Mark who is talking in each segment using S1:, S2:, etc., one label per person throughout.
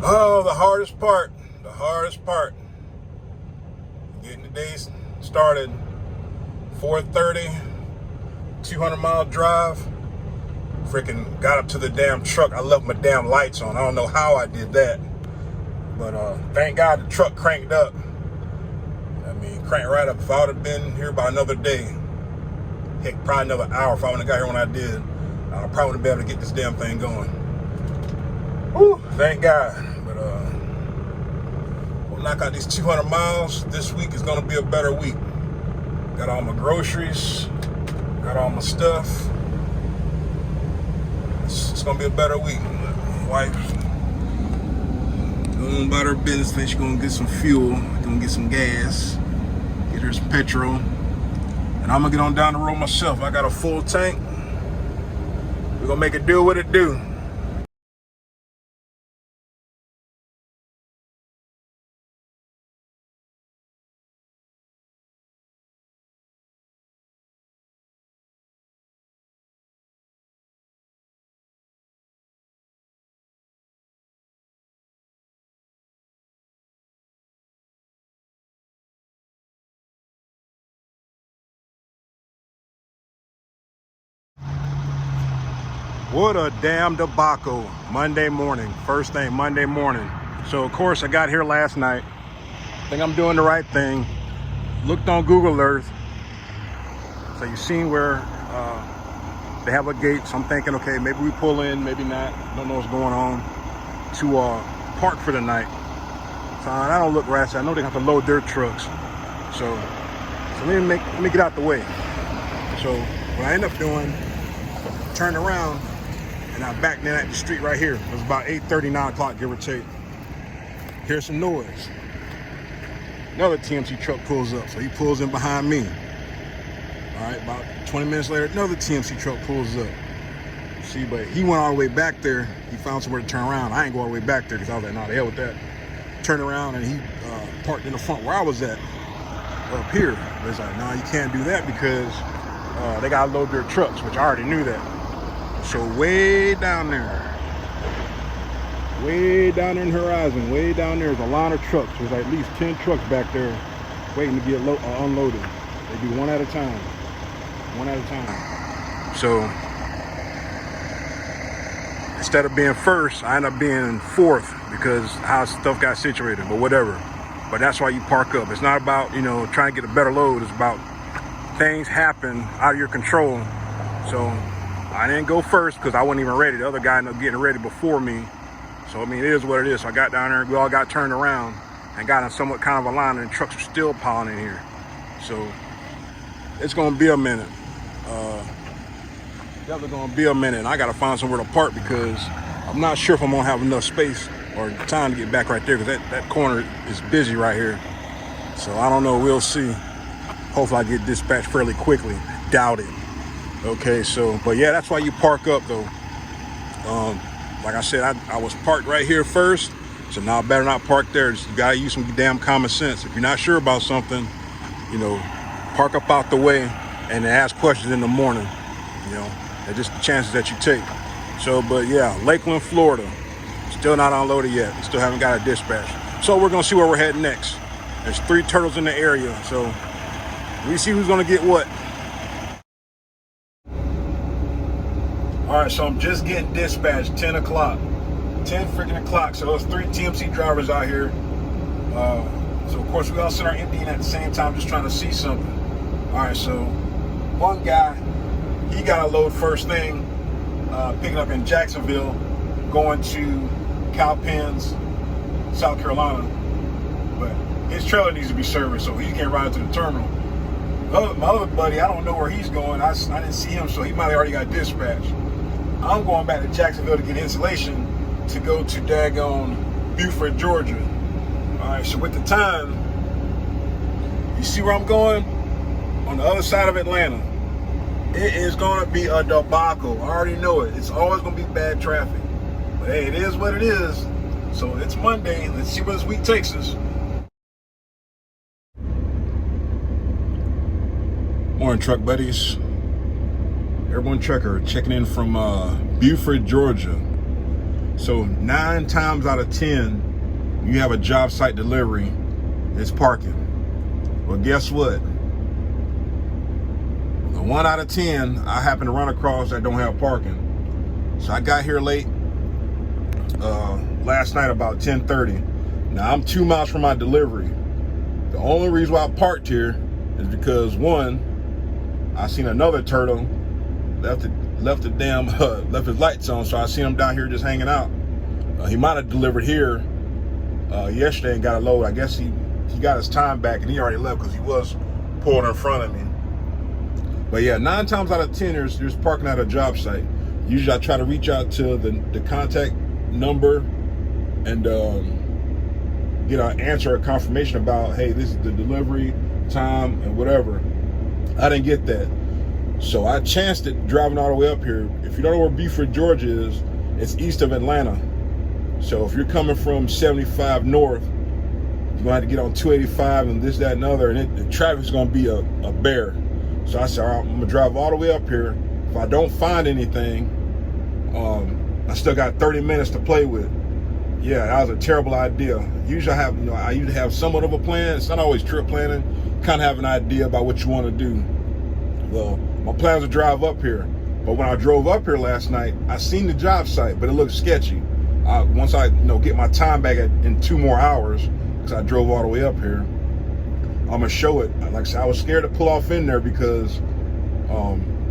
S1: Oh, the hardest part. Getting the day started. 4:30, 200-mile drive. Freaking got up to the damn truck. I left my damn lights on. I don't know how I did that. But thank God the truck cranked up. I mean, cranked right up. If I would have been here by another day, heck, probably another hour, if I would have got here when I did, I probably wouldn't be able to get this damn thing going. Whew, thank God. But we'll knock out these 200 miles. This week is going to be a better week. Got all my groceries. Got all my stuff. It's going to be a better week. Wife going about her business. She's going to get some fuel. Going to get some gas. Get her some petrol. And I'm going to get on down the road myself. I got a full tank. We're going to make it do what it do. What a damn debacle. Monday morning. First thing, Monday morning. So, of course, I got here last night. Think I'm doing the right thing. Looked on Google Earth. So you've seen where they have a gate. So I'm thinking, okay, maybe we pull in, maybe not. Don't know what's going on. To park for the night. So I don't look right. I know they have to load their trucks. So let me get out the way. So what I end up doing, turned around, and I backed in at the street right here. It was about 8:30, 9 o'clock, give or take. Here's some noise. Another TMC truck pulls up, so he pulls in behind me. All right, about 20 minutes later, another TMC truck pulls up. See, but he went all the way back there. He found somewhere to turn around. I ain't go all the way back there because I was like, nah, the hell with that. Turned around and he parked in the front where I was at, up here. But it's like, nah, you can't do that because they gotta load their trucks, which I already knew that. So way down there in Horizon, way down there is a line of trucks. There's at least 10 trucks back there waiting to get unloaded. They do one at a time. So instead of being first, I end up being fourth because how stuff got situated, but whatever. But that's why you park up. It's not about, trying to get a better load. It's about things happen out of your control. So I didn't go first because I wasn't even ready. The other guy ended up getting ready before me. So, I mean, it is what it is. So I got down there, we all got turned around and got in somewhat kind of a line, and the trucks are still piling in here. So it's going to be a minute. Definitely going to be a minute. And I got to find somewhere to park because I'm not sure if I'm going to have enough space or time to get back right there because that corner is busy right here. So I don't know. We'll see. Hopefully I get dispatched fairly quickly. Doubt it. Okay, so, but yeah, that's why you park up though. Like I said, I was parked right here first, so now I better not park there. Just, you gotta use some damn common sense. If you're not sure about something, park up out the way and then ask questions in the morning. They're just the chances that you take. So, but yeah, Lakeland, Florida, still not unloaded yet. We still haven't got a dispatch. So we're gonna see where we're heading next. There's 3 turtles in the area, so we see who's gonna get what. All right, so I'm just getting dispatched, 10 o'clock. 10 freaking o'clock, so there's 3 TMC drivers out here. So of course we all sit our emptying at the same time, just trying to see something. All right, so one guy, he got a load first thing, picking up in Jacksonville, going to Cowpens, South Carolina. But his trailer needs to be serviced, so he can't ride to the terminal. My other buddy, I don't know where he's going. I didn't see him, so he might have already got dispatched. I'm going back to Jacksonville to get insulation to go to daggone Beaufort, Georgia. All right, so with the time, you see where I'm going? On the other side of Atlanta. It is going to be a debacle. I already know it. It's always going to be bad traffic. But hey, it is what it is. So it's Monday. Let's see where this week takes us. Morning, truck buddies. Airborne Trucker checking in from Beaufort, Georgia. So 9 times out of 10, you have a job site delivery, it's parking. Well, guess what? The 1 out of 10, I happen to run across that don't have parking. So I got here late last night about 10:30. Now I'm 2 miles from my delivery. The only reason why I parked here is because, one, I seen another turtle left his lights on, so I seen him down here just hanging out. He might have delivered here yesterday and got a load. I guess he got his time back and he already left because he was pulling in front of me. But yeah, 9 times out of 10, there's parking at a job site. Usually I try to reach out to the contact number and get an answer or confirmation about, hey, this is the delivery time and whatever. I didn't get that. So I chanced it driving all the way up here. If you don't know where Beaufort, Georgia is, it's east of Atlanta. So if you're coming from 75 north, you're gonna have to get on 285 and this, that, and other, and the traffic's gonna be a bear. So I said, all right, I'm gonna drive all the way up here. If I don't find anything, I still got 30 minutes to play with. Yeah, that was a terrible idea. Usually I usually have somewhat of a plan. It's not always trip planning. Kind of have an idea about what you want to do. Well, my plan was to drive up here. But when I drove up here last night, I seen the job site, but it looked sketchy. Once I get my time back in 2 more hours, because I drove all the way up here, I'm gonna show it. Like I said, I was scared to pull off in there because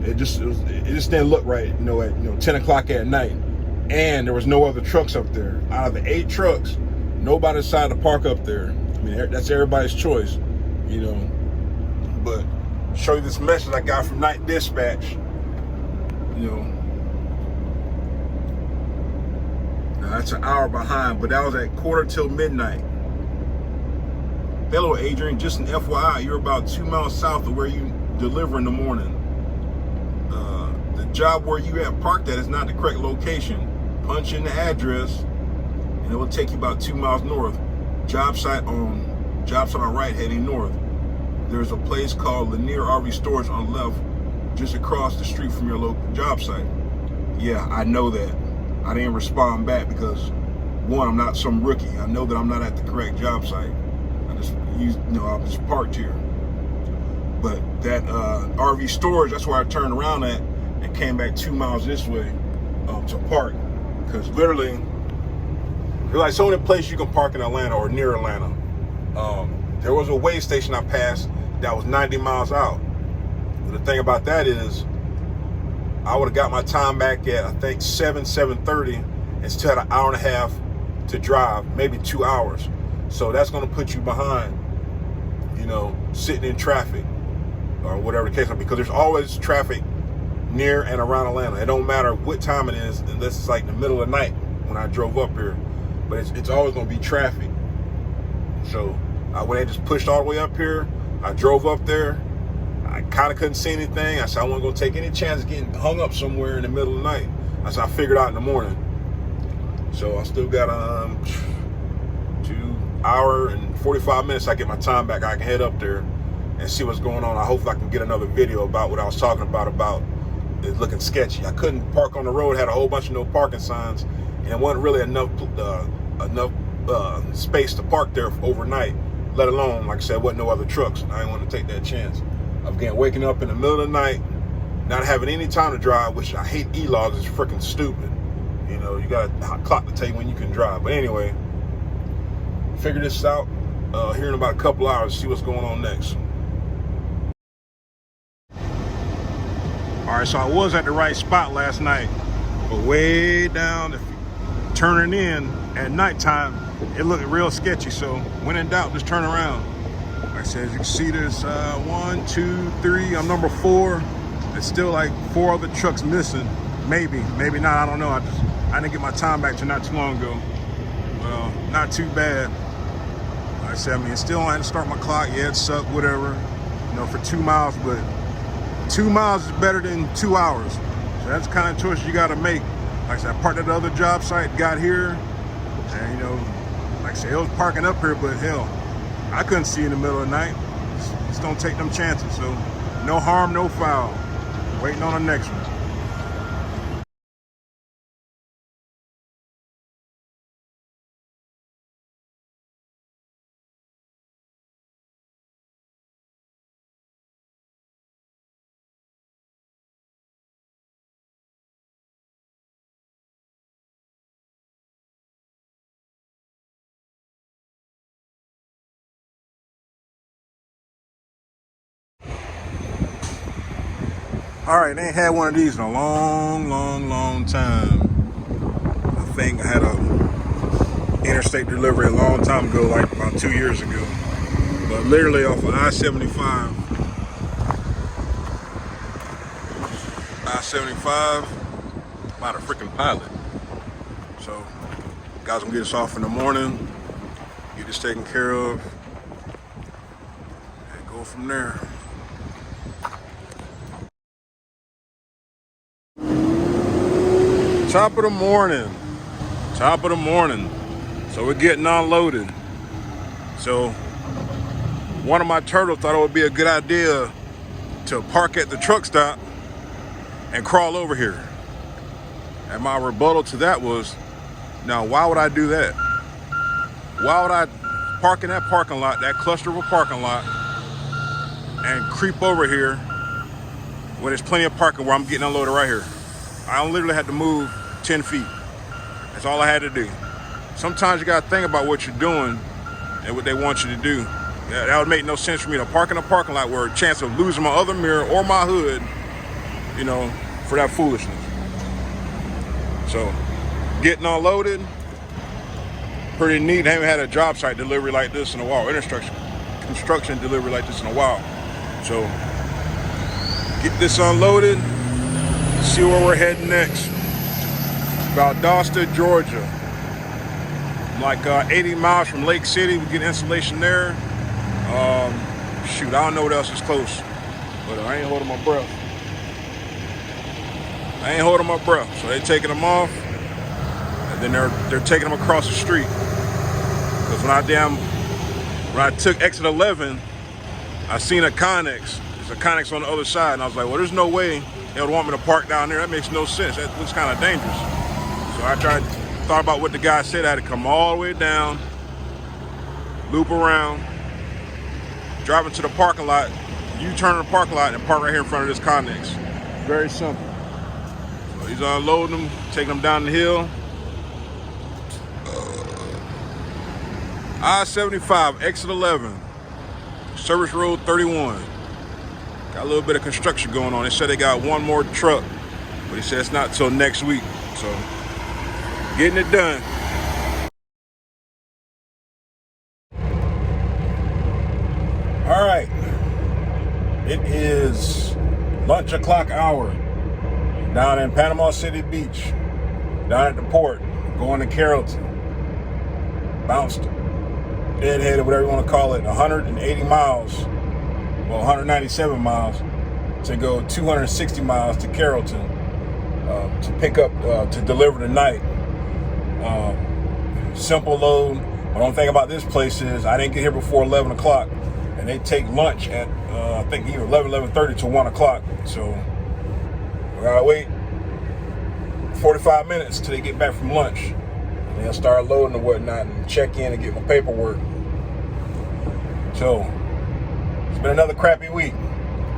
S1: it just didn't look right. At 10 o'clock at night, and there was no other trucks up there. Out of the 8 trucks, nobody decided to park up there. I mean, that's everybody's choice, But show you this message I got from Night Dispatch. Now that's an hour behind, but that was at 11:45. Hello, Adrian. Just an FYI, you're about 2 miles south of where you deliver in the morning. The job where you have parked at is not the correct location. Punch in the address, and it will take you about 2 miles north. Job site on right, heading north. There's a place called Lanier RV Storage on the left, just across the street from your local job site. Yeah, I know that. I didn't respond back because, one, I'm not some rookie. I know that I'm not at the correct job site. I'm just parked here. But that RV storage, that's where I turned around at and came back 2 miles this way to park. Because literally, there's like so many places you can park in Atlanta or near Atlanta. There was a way station I passed that was 90 miles out. But the thing about that is, I would have got my time back at, I think, 7:30, and still had an hour and a half to drive, maybe 2 hours. So that's going to put you behind, sitting in traffic or whatever the case may be, because there's always traffic near and around Atlanta. It don't matter what time it is, unless it's like the middle of the night when I drove up here, but it's always going to be traffic. So I went and just pushed all the way up here. I drove up there. I kind of couldn't see anything. I said, I wasn't going to take any chance of getting hung up somewhere in the middle of the night. I said, I figured out in the morning. So I still got 2 hours and 45 minutes. I get my time back. I can head up there and see what's going on. I hope I can get another video about what I was talking about it looking sketchy. I couldn't park on the road. Had a whole bunch of no parking signs, and it wasn't really enough space to park there overnight, let alone, like I said, wasn't no other trucks. I didn't want to take that chance. Again, waking up in the middle of the night, not having any time to drive, which I hate e-logs. It's freaking stupid. You got a clock to tell you when you can drive. But anyway, figure this out here in about a couple hours, see what's going on next. All right, so I was at the right spot last night, but way down, turning in at nighttime, it looked real sketchy. So when in doubt, just turn around. Like I said, as you can see, there's 1, 2, 3. I'm number 4. There's still like 4 other trucks missing. Maybe not. I don't know. I didn't get my time back till not too long ago. Well, not too bad. Like I said, still I had to start my clock. Yeah, it sucked, whatever. For 2 miles, but 2 miles is better than 2 hours. So that's the kind of choice you got to make. Like I said, I parked at the other job site, got here, and like I said, it was parking up here, but hell, I couldn't see in the middle of the night. Just don't take them chances. So no harm, no foul. Waiting on the next one. All right, they ain't had one of these in a long time. I think I had a interstate delivery a long time ago, like about 2 years ago. But literally off of I-75. I-75, about a freaking pilot. So, guys gonna get us off in the morning, get this taken care of, and go from there. Top of the morning. So we're getting unloaded. So one of my turtles thought it would be a good idea to park at the truck stop and crawl over here. And my rebuttal to that was, now why would I do that? Why would I park in that parking lot, that cluster of a parking lot, and creep over here when there's plenty of parking where I'm getting unloaded right here? I literally had to move 10 feet. That's all I had to do. Sometimes you gotta think about what you're doing and what they want you to do. Yeah, that would make no sense for me to park in a parking lot where a chance of losing my other mirror or my hood, you know, for that foolishness. So, getting unloaded, pretty neat. I haven't had a job site delivery like this in a while, construction delivery like this in a while. So, get this unloaded, see where we're heading next. Valdosta, Georgia. Like 80 miles from Lake City. We get installation there. Shoot, I don't know what else is close, but I ain't holding my breath. So they taking them off, and then they're taking them across the street. Because when I took exit 11, I seen a Connex. There's a Connex on the other side, and I was like, well, there's no way they would want me to park down there. That makes no sense. That looks kind of dangerous. So I thought about what the guy said. I had to come all the way down, loop around, drive into the parking lot, U-turn in the parking lot, and park right here in front of this Connex. Very simple. So he's unloading them, taking them down the hill. I-75, exit 11, Service Road 31. Got a little bit of construction going on. They said they got one more truck, but he said it's not till next week. So, getting it done. All right, it is lunch o'clock hour down in Panama City Beach, down at the port, going to Carrollton. Bounced, deadheaded, whatever you want to call it, 180 miles, well, 197 miles to go 260 miles to Carrollton to pick up, to deliver tonight. Simple load. The only thing about this place is I didn't get here before 11 o'clock, and they take lunch at I think either 11:30 to 1 o'clock. So we gotta wait 45 minutes till they get back from lunch, and they'll start loading and whatnot, and check in and get my paperwork. So it's been another crappy week.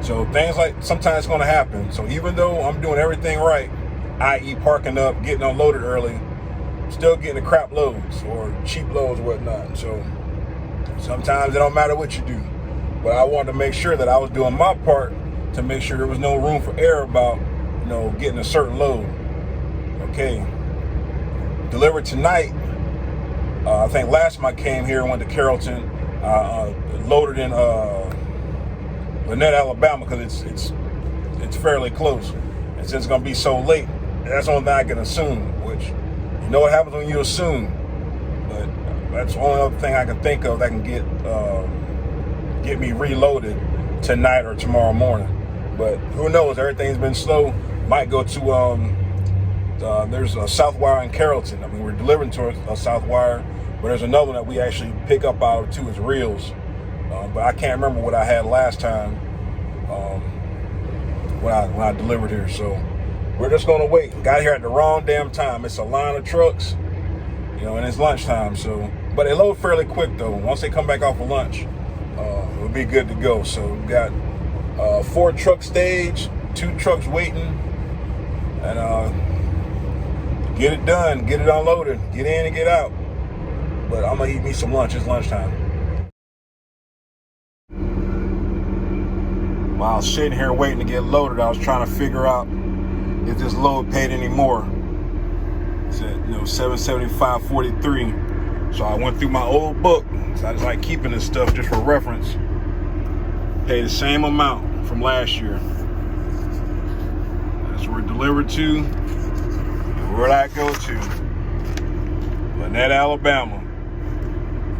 S1: So things like sometimes it's gonna happen. So even though I'm doing everything right, i.e. parking up, getting unloaded early, still getting the crap loads or cheap loads or whatnot. So sometimes it don't matter what you do. But I wanted to make sure that I was doing my part to make sure there was no room for error about, you know, getting a certain load. Okay. Delivered tonight. I think last time I came here, went to Carrollton, loaded in Lynette, Alabama, because it's fairly close. And since it's gonna be so late, that's the only thing I can assume, which you know what happens when you assume. But that's the only other thing I can think of that can get me reloaded tonight or tomorrow morning. But who knows? Everything's been slow. Might go to there's a Southwire in Carrollton. I mean, we're delivering to a Southwire, but there's another one that we actually pick up out of too. It's Reels. But I can't remember what I had last time when I delivered here. So we're just gonna wait. Got here at the wrong damn time. It's a line of trucks, you know, and it's lunchtime. So, but they load fairly quick though. Once they come back off of lunch, it'll be good to go. So we got 4 trucks staged, 2 trucks waiting, and get it done, get it unloaded, get in and get out. But I'm gonna eat me some lunch. It's lunchtime. While I was sitting here waiting to get loaded, I was trying to figure out if this load paid any more. It said, $775.43. So I went through my old book. So I just like keeping this stuff just for reference. Paid the same amount from last year. That's where it delivered to. And where'd I go to? Lanett, Alabama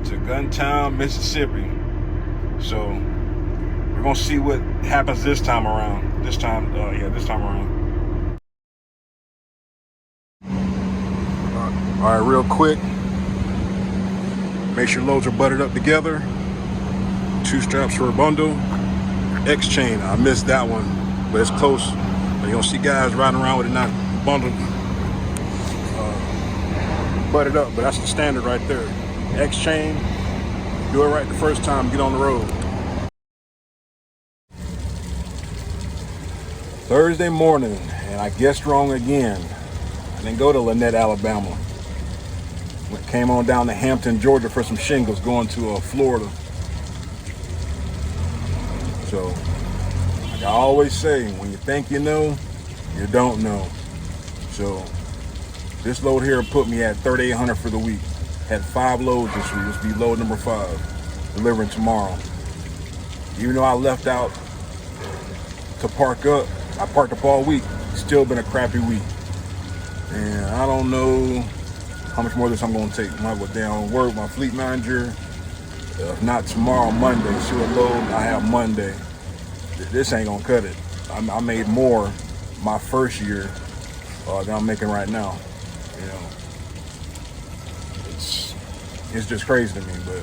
S1: to Guntown, Mississippi. So we're gonna see what happens this time around. This time around. All right, real quick. Make sure loads are buttered up together. 2 straps for a bundle. X chain, I missed that one, but it's close. You don't see guys riding around with it not bundled, buttered up, but that's the standard right there. X chain, do it right the first time, get on the road. Thursday morning, and I guessed wrong again. I didn't go to Lanett, Alabama. Came on down to Hampton, Georgia for some shingles going to Florida. So, like I always say, when you think you know, you don't know. So, this load here put me at $3,800 for the week. Had 5 loads this week. This will be load number 5, delivering tomorrow. Even though I left out to park up, I parked up all week. Still been a crappy week. And I don't know how much more of this I'm going to take. I might go down and work with my fleet manager. If not tomorrow, Monday. See what load I have Monday. This ain't going to cut it. I made more my first year than I'm making right now. You know, it's just crazy to me, but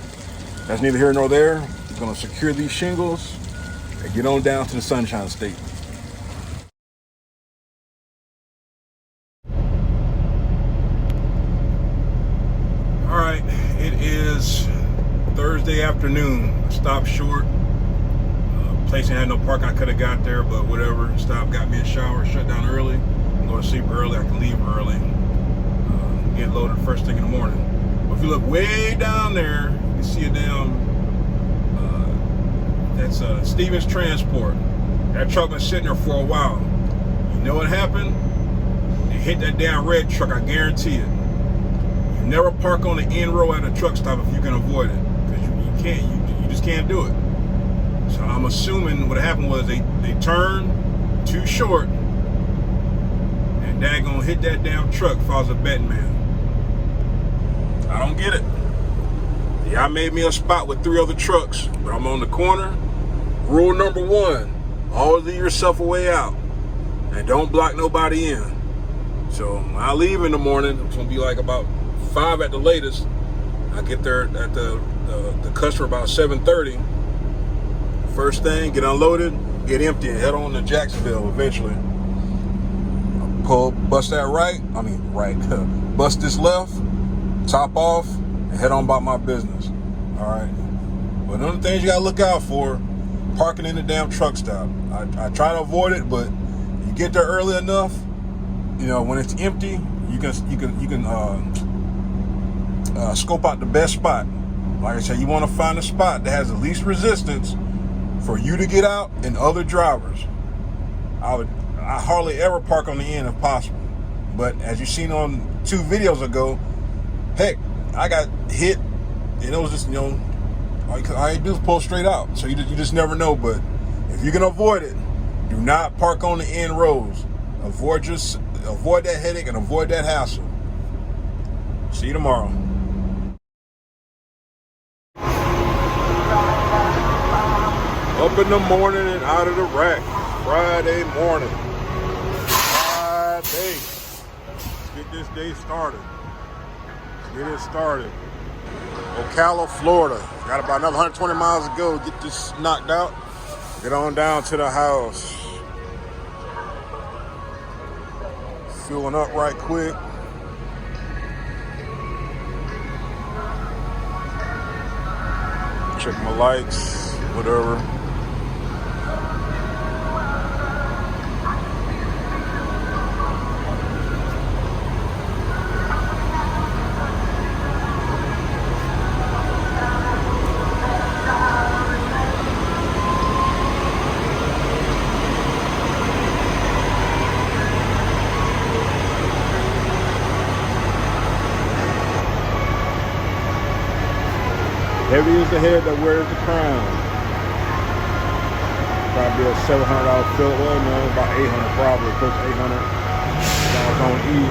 S1: that's neither here nor there. I'm going to secure these shingles and get on down to the Sunshine State. It is Thursday afternoon. I stopped short. Place ain't had no parking. I could have got there, but whatever. Stopped, got me a shower, shut down early. I'm going to sleep early. I can leave early. Get loaded first thing in the morning. But if you look way down there, you see a damn. That's Stevens Transport. That truck been sitting there for a while. You know what happened? They hit that damn red truck. I guarantee it. Never park on the end row at a truck stop if you can avoid it, because you can't. You just can't do it. So I'm assuming what happened was they turned too short, and daggone hit that damn truck if I was a betting man. I don't get it. Yeah, I made me a spot with 3 other trucks, but I'm on the corner. Rule number 1: always leave yourself a way out, and don't block nobody in. So when I leave in the morning, it's gonna be like about 5 at the latest. I get there at the customer about 7:30. First thing, get unloaded, get empty, and head on to Jacksonville eventually. Bust that right, bust this left, top off, and head on about my business. All right. But another thing you gotta look out for: parking in the damn truck stop. I try to avoid it, but you get there early enough. You know, when it's empty, you can scope out the best spot. Like I said, you want to find a spot that has the least resistance for you to get out and other drivers. I hardly ever park on the end if possible. But as you've seen on 2 videos ago, heck, I got hit and it was just, all I do is pull straight out. So you just never know. But if you can avoid it, do not park on the end rows. Avoid that headache and avoid that hassle. See you tomorrow. Up in the morning and out of the rack. Friday morning. Friday. Let's get this day started. Get it started. Ocala, Florida. Got about another 120 miles to go to get this knocked out. Get on down to the house. Fueling up right quick. Check my lights, whatever. Heavy is the head that wears the crown. Probably a $700 fill. Well, no, about 800 probably, close to 800. I was on E.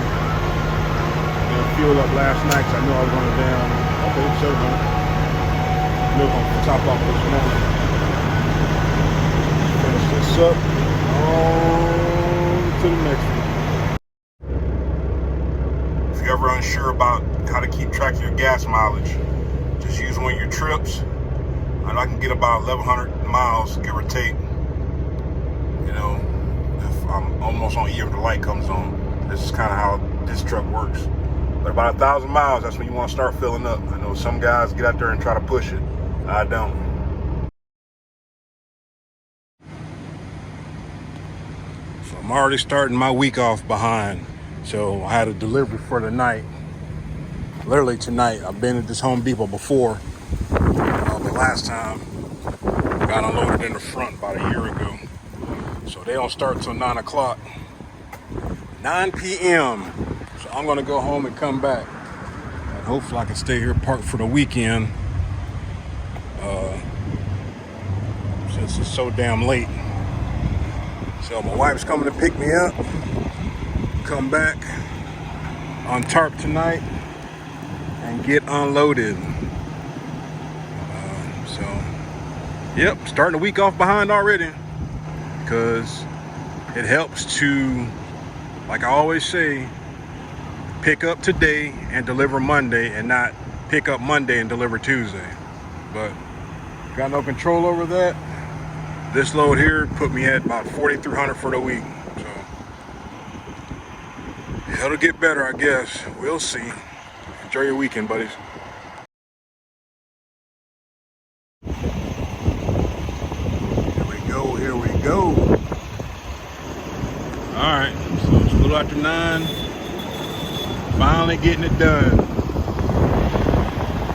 S1: And fuel up last night because I knew I was going down. Okay, 700. Milk on top off this morning. Finish this up. On to the next one. If you're ever unsure about how to keep track of your gas mileage, just use one of your trips. And I can get about 1,100 miles, give or take. You know, if I'm almost on E if the light comes on. This is kind of how this truck works. But about 1,000 miles, that's when you want to start filling up. I know some guys get out there and try to push it. I don't. So I'm already starting my week off behind. So I had a delivery for the night. Literally tonight. I've been at this Home Depot before. The last time got unloaded in the front about a year ago. So they don't start till 9 o'clock. 9 p.m. So I'm gonna go home and come back. And hopefully I can stay here parked for the weekend. Since it's so damn late. So my wife's coming to pick me up. Come back on tarp tonight and get unloaded. Yep, starting the week off behind already, because it helps to, like I always say, pick up today and deliver Monday, and not pick up Monday and deliver Tuesday. But got no control over that. This load here put me at about 4,300 for the week. So it'll get better, I guess. We'll see. Enjoy your weekend, buddies. Here we go. All right, so it's a little after 9. Finally getting it done.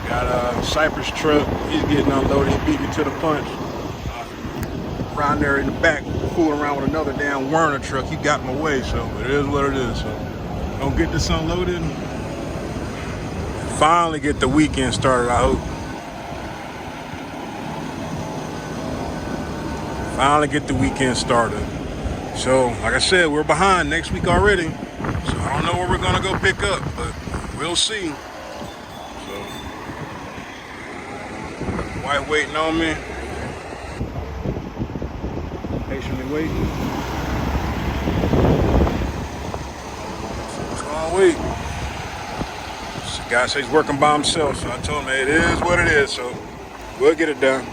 S1: Got a Cypress truck. He's getting unloaded. He beat me to the punch. Around there in the back, fooling around with another damn Werner truck. He got in my way, so it is what it is. So gonna get this unloaded. Finally get the weekend started, I hope. Finally get the weekend started. So, like I said, we're behind next week already. So I don't know where we're gonna go pick up, but we'll see. So, wife waiting on me. Patiently waiting. So I'll wait. The guy says he's working by himself, so I told him, hey, it is what it is. So we'll get it done.